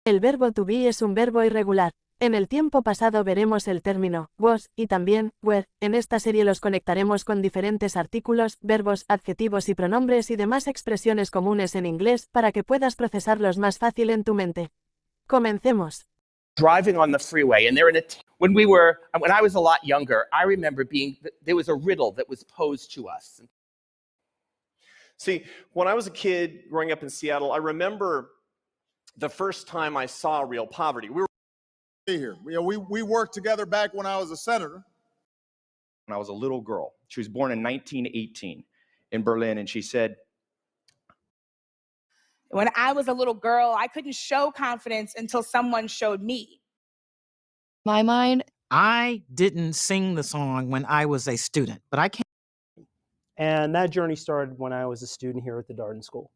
El verbo to be es un verbo irregular. En el tiempo pasado veremos el término was y también were. En esta serie los conectaremos con diferentes artículos, verbos, adjetivos y pronombres y demás expresiones comunes en inglés para que puedas procesarlos más fácil en tu mente. Comencemos. Driving on the freeway, and when I was a lot younger, I remember there was a riddle that was posed to us. See, when I was a kid growing up in Seattle, I remember the first time I saw real poverty. We were here. We worked together back when I was a senator. When I was a little girl. She was born in 1918 in Berlin, and she said, when I was a little girl, I couldn't show confidence until someone showed me. My mind. I didn't sing the song when I was a student, but I can't. And that journey started when I was a student here at the Darden School.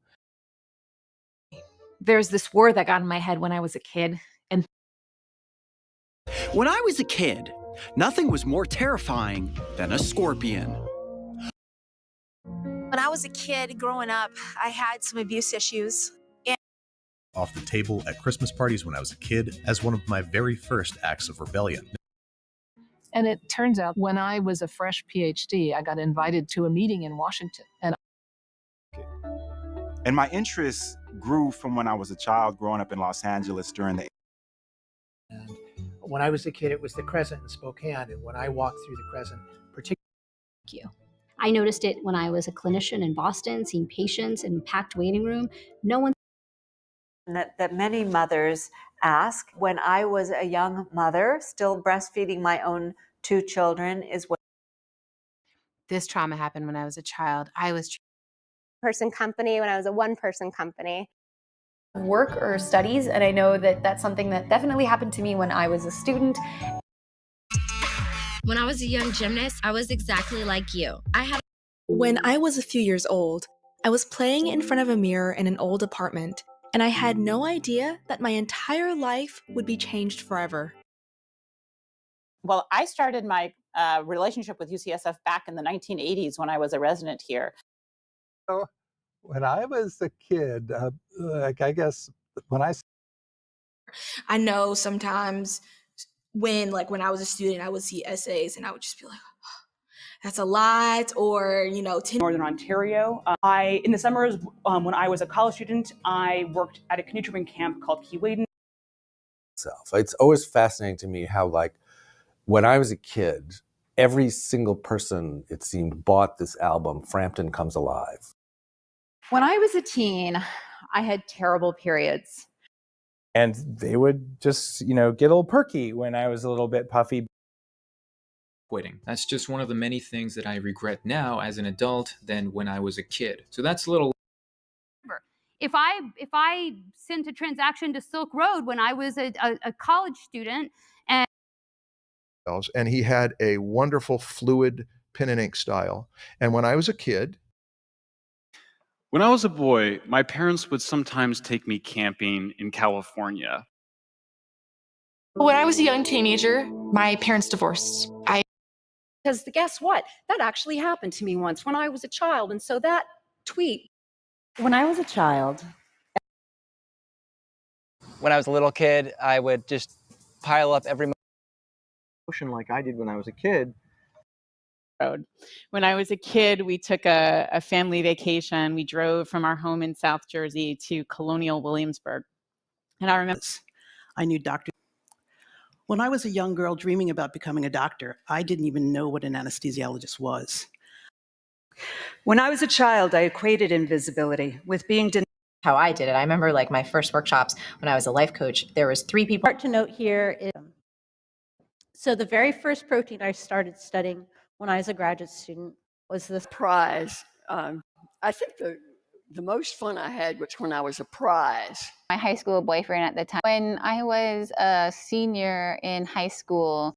There's this word that got in my head when I was a kid. And when I was a kid, nothing was more terrifying than a scorpion. When I was a kid growing up, I had some abuse issues. Off the table at Christmas parties when I was a kid as one of my very first acts of rebellion. And it turns out when I was a fresh PhD, I got invited to a meeting in Washington. And my interests grew from when I was a child growing up in Los Angeles during the... And when I was a kid, it was the Crescent in Spokane. And when I walked through the Crescent, particularly... Thank you. I noticed it when I was a clinician in Boston, seeing patients in a packed waiting room. No one... That many mothers ask. When I was a young mother, still breastfeeding my own 2 children, is what... This trauma happened when I was a child. I was... person company when I was a one-person company. Work or studies, and I know that that's something that definitely happened to me when I was a student. When I was a young gymnast, I was exactly like you. When I was a few years old, I was playing in front of a mirror in an old apartment, and I had no idea that my entire life would be changed forever. Well, I started my relationship with UCSF back in the 1980s when I was a resident here. So when I was a kid, I guess when I know sometimes when I was a student, I would see essays and I would just be like, oh, that's a lot, or, Northern Ontario. In the summers, when I was a college student, I worked at a canoe tripping camp called Keewaydin. It's always fascinating to me how, when I was a kid, every single person, it seemed, bought this album, Frampton Comes Alive. When I was a teen, I had terrible periods. And they would just, get a little perky when I was a little bit puffy. Quitting. That's just one of the many things that I regret now as an adult than when I was a kid. So that's a little... If I sent a transaction to Silk Road when I was a college student, and he had a wonderful fluid pen and ink style. And when I was a kid... When I was a boy, my parents would sometimes take me camping in California. When I was a young teenager, my parents divorced. Because guess what? That actually happened to me once when I was a child. And so that tweet... When I was a child... When I was a little kid, I would just pile up every emotion like I did when I was a kid. When I was a kid, we took a family vacation. We drove from our home in South Jersey to Colonial Williamsburg. And I remember... I knew Dr. When I was a young girl dreaming about becoming a doctor, I didn't even know what an anesthesiologist was. When I was a child, I equated invisibility with being denied. How I did it. I remember my first workshops when I was a life coach, there was 3 people. Part to note here is, so the very first protein I started studying when I was a graduate student was this prize. I think the most fun I had was when I was a prize. My high school boyfriend at the time. When I was a senior in high school,